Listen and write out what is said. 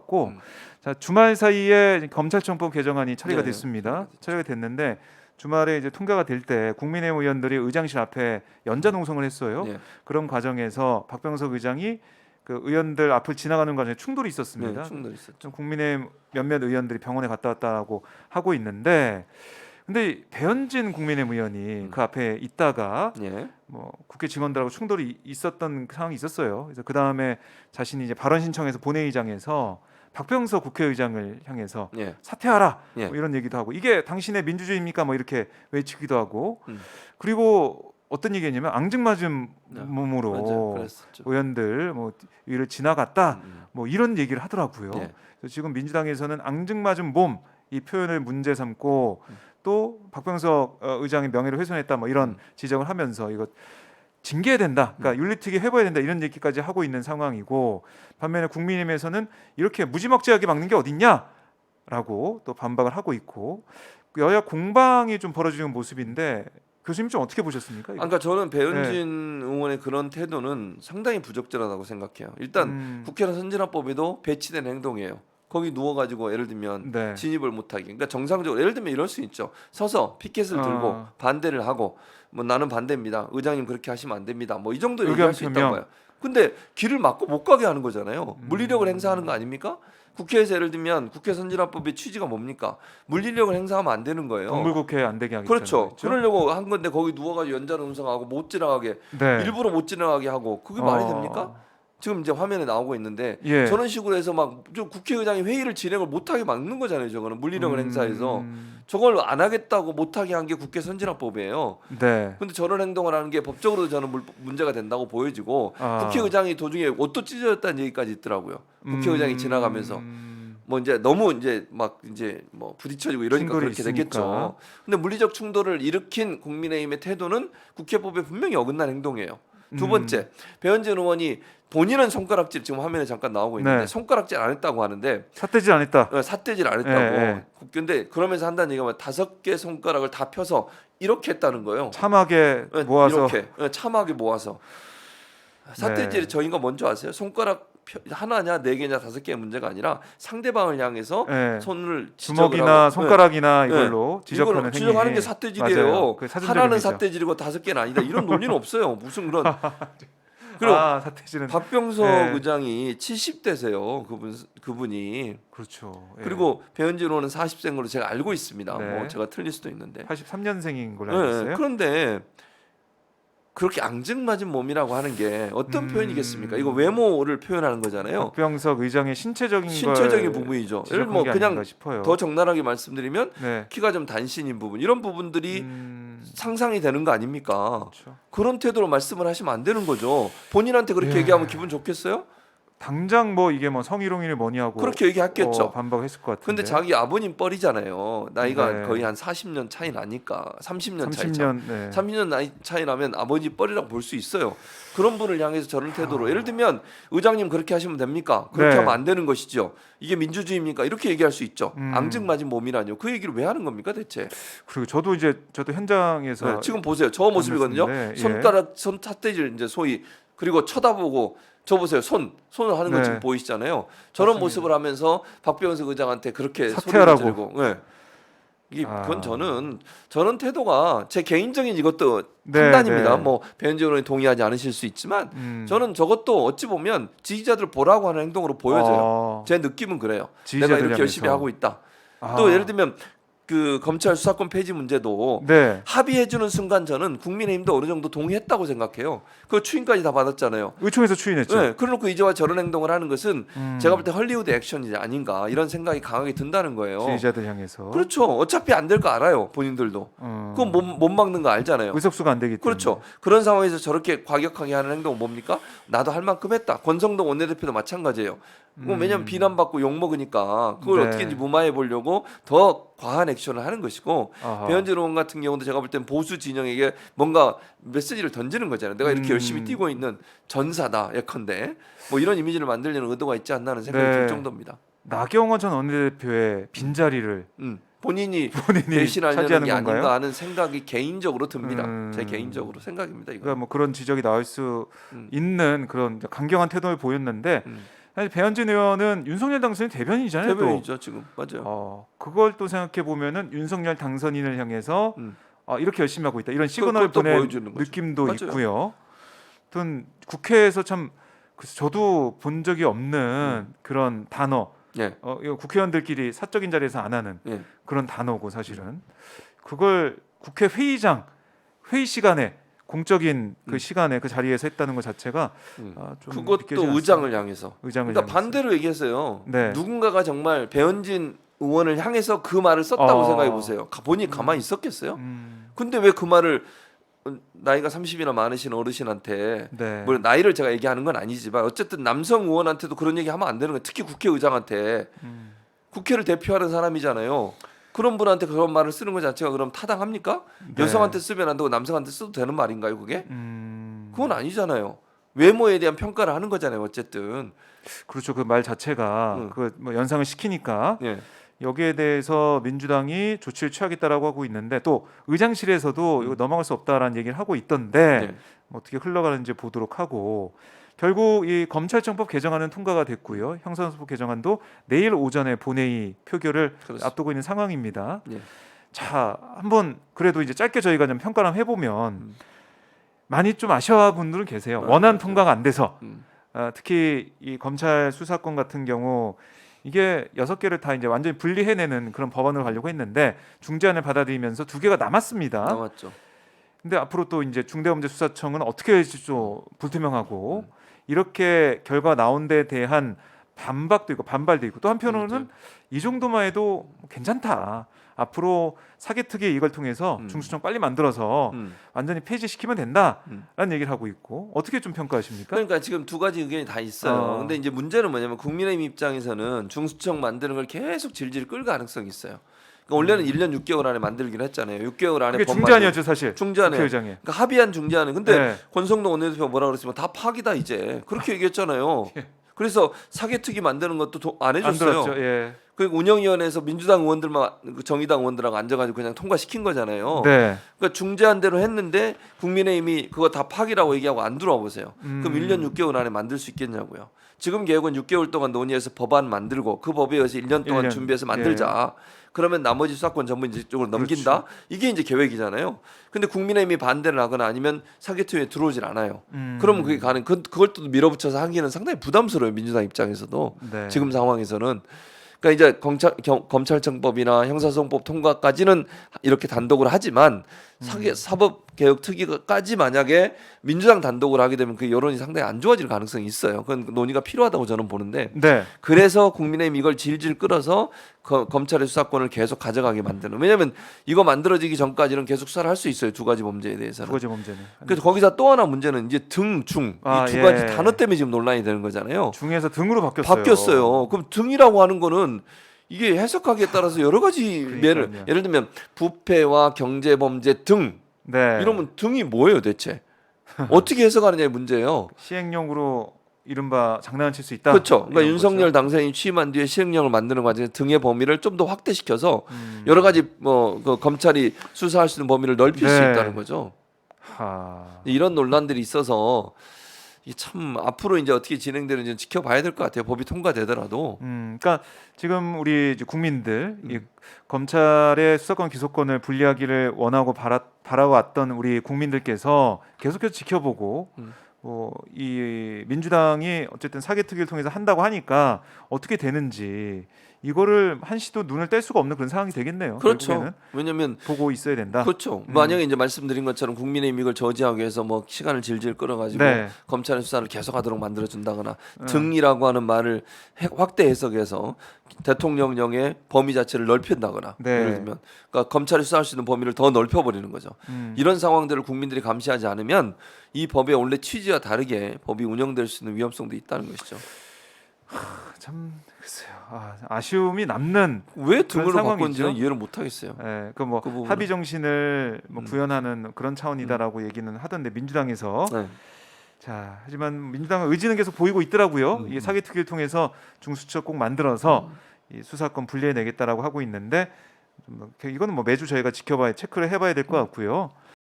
같고 자, 주말 사이에 검찰청법 개정안이 처리가 네, 됐습니다. 처리가 됐는데 주말에 이제 통과가 될 때 국민의힘 의원들이 의장실 앞에 연좌 농성을 했어요. 네. 그런 과정에서 박병석 의장이 그 의원들 앞을 지나가는 과정에 충돌이 있었습니다. 네, 충돌 있었죠. 좀 국민의힘 몇몇 의원들이 병원에 갔다 왔다고 하고 있는데, 근데 배현진 국민의힘 의원이 그 앞에 있다가 예. 뭐 국회 직원들하고 충돌이 있었던 상황이 있었어요. 그래서 그 다음에 자신이 이제 발언 신청해서 본회의장에서 박병석 국회의장을 향해서 예. 사퇴하라 예. 뭐 이런 얘기도 하고, 이게 당신의 민주주의입니까 뭐 이렇게 외치기도 하고, 음. 그리고 어떤 얘기했냐면 앙증맞은 네. 몸으로 맞아요. 그랬었죠. 의원들 뭐 위를 지나갔다 뭐 이런 얘기를 하더라고요. 예. 그래서 지금 민주당에서는 앙증맞은 몸 이 표현을 문제 삼고 또 박병석 의장의 명예를 훼손했다 뭐 이런 지적을 하면서 이거 징계해야 된다, 그러니까 윤리특위 해봐야 된다 이런 얘기까지 하고 있는 상황이고, 반면에 국민의힘에서는 이렇게 무지막지하게 막는 게 어딨냐라고 또 반박을 하고 있고, 여야 공방이 좀 벌어지는 모습인데 교수님 좀 어떻게 보셨습니까? 이거? 그러니까 저는 배현진 의원의 그런 태도는 상당히 부적절하다고 생각해요. 일단 국회는 선진화법에도 배치된 행동이에요. 거기 누워가지고 예를 들면 네. 진입을 못하게. 그러니까 정상적으로 예를 들면 이럴 수 있죠. 서서 피켓을 들고 반대를 하고 뭐 나는 반대입니다. 의장님 그렇게 하시면 안 됩니다. 뭐 이 정도 얘기할 수 있단 거예요. 근데 길을 막고 못 가게 하는 거잖아요. 물리력을 행사하는 거 아닙니까? 국회에서 예를 들면 국회 선진화법의 취지가 뭡니까? 물리력을 행사하면 안 되는 거예요. 동물국회 안 되게 하겠죠. 그렇죠. 그러려고 한 건데 거기 누워가지고 연좌 운송하고 못 지나가게 네. 일부러 못 지나가게 하고 그게 말이 됩니까? 지금 이제 화면에 나오고 있는데 예. 저런 식으로 해서 막 국회의장이 회의를 진행을 못하게 막는 거잖아요. 저거는 물리력을 행사해서 저걸 안 하겠다고 못하게 한 게 국회 선진화법이에요. 네. 근데 저런 행동을 하는 게 법적으로도 저는 문제가 된다고 보여지고 국회의장이 도중에 옷도 찢어졌다는 얘기까지 있더라고요. 국회의장이 지나가면서 뭐 이제 너무 이제 막 이제 뭐 부딪혀지고 이러니까 그렇게 있으니까. 되겠죠. 근데 물리적 충돌을 일으킨 국민의힘의 태도는 국회법에 분명히 어긋난 행동이에요. 두 번째, 배현진 의원이 본인은 손가락질 지금 화면에 잠깐 나오고 있는데 네. 손가락질 안 했다고 하는데 삿대질 안 했다. 삿대질 안 했다고. 예. 근데 그러면서 한다는 얘기가 5개 손가락을 다 펴서 이렇게 했다는 거예요. 참하게 모아서 이렇게 참하게 모아서. 삿대질이 저희가 뭔지 아세요? 손가락 하나냐 4개냐 5개의 문제가 아니라 상대방을 향해서 네. 손을 주먹이나 손가락이나 네. 이걸로 지적하는 행위. 지적하는 게 삿대질이에요. 그 하나는 삿대질이고 5개는 아니다. 이런 논리는 없어요. 무슨 그런. 그리고 삿대질은 박병석 네. 의장이 70대세요. 그분이. 그렇죠. 예. 그리고 배현진 의원은 40세인 걸로 제가 알고 있습니다. 네. 뭐 제가 틀릴 수도 있는데. 83년생인 걸로 알고 있어요. 그런데 그렇게 앙증맞은 몸이라고 하는 게 어떤 표현이겠습니까? 이거 외모를 표현하는 거잖아요. 박병석 의장의 신체적인 부분이죠. 예를 들면 그냥 싶어요. 더 적나라하게 말씀드리면 네. 키가 좀 단신인 부분 이런 부분들이 상상이 되는 거 아닙니까? 그렇죠. 그런 태도로 말씀을 하시면 안 되는 거죠. 본인한테 그렇게 예. 얘기하면 기분 좋겠어요? 당장 뭐 이게 뭐 성희롱이니 뭐니 하고 그렇게 얘기했겠죠. 반박했을 것 같은데. 근데 자기 아버님 뻘이잖아요. 나이가 네. 거의 한 40년 차이 나니까 30년 30년 네. 30년 나이 차이 나면 아버지 뻘이라고 볼 수 있어요. 그런 분을 향해서 저런 태도로 예를 들면 의장님 그렇게 하시면 됩니까? 그렇게 네. 하면 안 되는 것이죠. 이게 민주주의입니까? 이렇게 얘기할 수 있죠. 앙증맞은 몸이라뇨. 그 얘기를 왜 하는 겁니까 대체? 그리고 저도 현장에서 네, 지금 보세요. 저 모습이거든요. 예. 손가락 손 삿대질 이제 소위 그리고 쳐다보고 저 보세요. 손을 하는 거 네. 지금 보이시잖아요. 저런 맞습니다. 모습을 하면서 박병석 의장한테 그렇게 사퇴하라고. 소리를 지르고. 네. 그건 저는 태도가 제 개인적인 이것도 네, 판단입니다. 네. 뭐 배현진 의원이 동의하지 않으실 수 있지만 저는 저것도 어찌 보면 지지자들 보라고 하는 행동으로 보여져요. 제 느낌은 그래요. 내가 이렇게 열심히 하고 있다. 또 예를 들면 그 검찰 수사권 폐지 문제도 네. 합의해주는 순간 저는 국민의힘도 어느 정도 동의했다고 생각해요. 그 추인까지 다 받았잖아요. 의총에서 추인했죠. 네, 그래놓고 이제와 저런 행동을 하는 것은 제가 볼 때 헐리우드 액션이 아닌가 이런 생각이 강하게 든다는 거예요. 지지자들 향해서. 그렇죠. 어차피 안 될 거 알아요. 본인들도. 그건 못 막는 거 알잖아요. 의석수가 안 되기 때문에. 그렇죠. 그런 상황에서 저렇게 과격하게 하는 행동은 뭡니까? 나도 할 만큼 했다. 권성동 원내대표도 마찬가지예요. 왜냐하면 비난받고 욕먹으니까 그걸 네. 어떻게든지 무마해 보려고 더 과한 액션을 하는 것이고 아하. 배현진 의원 같은 경우도 제가 볼 땐 보수 진영에게 뭔가 메시지를 던지는 거잖아요. 내가 이렇게 열심히 뛰고 있는 전사다 예컨대 뭐 이런 이미지를 만들려는 의도가 있지 않나 하는 생각이 네. 들 정도입니다. 나경원 전 원내대표의 빈자리를 본인이 대신하려는 차지하는 게 건가요? 아닌가 하는 생각이 개인적으로 듭니다. 제 개인적으로 생각입니다. 이거. 그러니까 뭐 그런 지적이 나올 수 있는 그런 강경한 태도를 보였는데 사실 배현진 의원은 윤석열 당선인 대변인이잖아요. 또. 대변이죠 지금 맞아요. 그걸 또 생각해 보면은 윤석열 당선인을 향해서 이렇게 열심히 하고 있다 이런 시그널 그걸 또 보낸 보여주는 거죠. 느낌도 맞아요. 있고요. 아무튼 국회에서 참 글쎄 저도 본 적이 없는 그런 단어. 예. 이거 국회의원들끼리 사적인 자리에서 안 하는 예. 그런 단어고 사실은 그걸 국회 회의장 회의 시간에 공적인 그 시간에 그 자리에서 했다는 것 자체가 좀 믿기지 그것도 않습니다. 의장을 향해서. 의장을 그러니까 향해서. 반대로 얘기했어요. 네. 누군가가 정말 배현진 의원을 향해서 그 말을 썼다고 생각해 보세요. 본인이 가만히 있었겠어요? 근데 왜 그 말을 나이가 30이나 많으신 어르신한테 네. 뭐 나이를 제가 얘기하는 건 아니지만 어쨌든 남성 의원한테도 그런 얘기 하면 안 되는 거예요. 특히 국회의장한테 국회를 대표하는 사람이잖아요. 그런 분한테 그런 말을 쓰는 것 자체가 그럼 타당합니까? 네. 여성한테 쓰면 안 되고 남성한테 써도 되는 말인가요, 그게? 음, 그건 아니잖아요. 외모에 대한 평가를 하는 거잖아요, 어쨌든. 그렇죠. 그 말 자체가 그 뭐 연상을 시키니까 예. 여기에 대해서 민주당이 조치를 취하겠다라고 하고 있는데 또 의장실에서도 이거 넘어갈 수 없다라는 얘기를 하고 있던데 네. 뭐 어떻게 흘러가는지 보도록 하고 결국 이 검찰청법 개정안은 통과가 됐고요. 형사소법 개정안도 내일 오전에 본회의 표결을 그렇습니다. 앞두고 있는 상황입니다. 예. 자, 한번 그래도 이제 짧게 저희가 좀 평가를 한번 해보면 많이 좀 아쉬워하는 분들은 계세요. 원안 맞아요. 통과가 안 돼서 음. 특히 이 검찰 수사권 같은 경우 이게 6개를 다 이제 완전히 분리해내는 그런 법안을 가려고 했는데 중재안을 받아들이면서 2개가 남았습니다. 남았죠. 근데 앞으로 또 이제 중대범죄수사청은 어떻게 될지 좀 불투명하고 이렇게 결과 나온 데 대한 반박도 있고 반발도 있고 또 한편으로는 이 정도만 해도 괜찮다. 앞으로 사개특위 이걸 통해서 중수청 빨리 만들어서 완전히 폐지시키면 된다라는 얘기를 하고 있고 어떻게 좀 평가하십니까? 그러니까 지금 두 가지 의견이 다 있어요. 근데 이제 문제는 뭐냐면 국민의힘 입장에서는 중수청 만드는 걸 계속 질질 끌 가능성이 있어요. 그러니까 원래는 1년 6개월 안에 만들기로 했잖아요. 6개월 안에 그게 법 중재안이었죠 사실. 중재안에. 국회의장에. 그러니까 합의한 중재안은 근데 네. 권성동 원내대표가 뭐라 그랬으면 다 파기다 이제 그렇게 얘기했잖아요. 그래서 사개특위 만드는 것도 안 안 해줬어요. 들었죠. 예. 그 운영위원회에서 민주당 의원들만 그 정의당 의원들하고 앉아가지고 그냥 통과시킨 거잖아요. 네. 그러니까 중재안대로 했는데 국민의힘이 그거 다 파기라고 얘기하고 안 들어와 보세요. 그럼 1년 6개월 안에 만들 수 있겠냐고요. 지금 계획은 6개월 동안 논의해서 법안 만들고 그 법에 의해서 1년 동안 1년. 준비해서 만들자. 그러면 나머지 수사권 전부 이제 쪽으로 넘긴다. 이게 이제 계획이잖아요. 근데 국민의힘이 반대를 하거나 아니면 사개특위에 들어오질 않아요. 그러면 그게 가능. 그걸 또 밀어붙여서 하기는 상당히 부담스러워요. 민주당 입장에서도 네. 지금 상황에서는. 그러니까 이제 검찰청법이나 형사소송법 통과까지는 이렇게 단독으로 하지만 사법개혁특위까지 만약에 민주당 단독으로 하게 되면 그 여론이 상당히 안 좋아질 가능성이 있어요. 그건 논의가 필요하다고 저는 보는데 네. 그래서 국민의힘 이걸 질질 끌어서 검찰의 수사권을 계속 가져가게 만드는. 왜냐하면 이거 만들어지기 전까지는 계속 수사를 할 수 있어요. 두 가지 범죄에 대해서는. 두 가지 범죄는. 그래서 거기서 또 하나 문제는 이제 등, 중 이 두 가지 단어 때문에 지금 논란이 되는 거잖아요. 중에서 등으로 바뀌었어요. 바뀌었어요. 그럼 등이라고 하는 거는 이게 해석하기에 따라서 여러 가지 그러니까요. 예를 들면 부패와 경제범죄 등 네. 이러면 등이 뭐예요 대체? 어떻게 해석하느냐의 문제예요. 시행령으로 이른바 장난을 칠 수 있다. 그렇죠. 그러니까 이런 윤석열 거죠. 당선인이 취임한 뒤에 시행령을 만드는 과정에서 등의 범위를 좀 더 확대시켜서 여러 가지 그 검찰이 수사할 수 있는 범위를 넓힐 수 네. 있다는 거죠. 하... 이런 논란들이 있어서 이게 참 앞으로 이제 어떻게 진행되는지 지켜봐야 될 것 같아요. 법이 통과되더라도. 그러니까 지금 우리 이제 국민들 이 검찰의 수사권 기소권을 분리하기를 원하고 바라왔던 우리 국민들께서 계속해서 지켜보고 이 민주당이 어쨌든 사개특위를 통해서 한다고 하니까 어떻게 되는지 이거를 한시도 눈을 뗄 수가 없는 그런 상황이 되겠네요. 그렇죠. 결국에는 왜냐하면 보고 있어야 된다. 그렇죠. 만약에 이제 말씀드린 것처럼 국민의힘 이걸 저지하기 위해서 뭐 시간을 질질 끌어가지고 네. 검찰의 수사를 계속하도록 만들어준다거나 등이라고 하는 말을 확대 해석해서 대통령령의 범위 자체를 넓힌다거나 네. 예를 들면 그러니까 검찰이 수사할 수 있는 범위를 더 넓혀버리는 거죠. 이런 상황들을 국민들이 감시하지 않으면 이 법의 원래 취지와 다르게 법이 운영될 수 있는 위험성도 있다는 것이죠. 참 글쎄요. 아쉬움이 남는 왜 등으로 그런 바꿨는지는 상황이죠. 이해를 못 하겠어요. 예, 그뭐 그 부분은. 합의 정신을 뭐 구현하는 그런 차원이다라고 얘기는 하던데 민주당에서 네. 자 하지만 민주당은 의지는 계속 보이고 있더라고요. 이게 사개특위를 통해서 중수처 꼭 만들어서 이 수사권 분리해내겠다라고 하고 있는데 이거는 뭐 매주 저희가 지켜봐야 체크를 해봐야 될 것 같고요.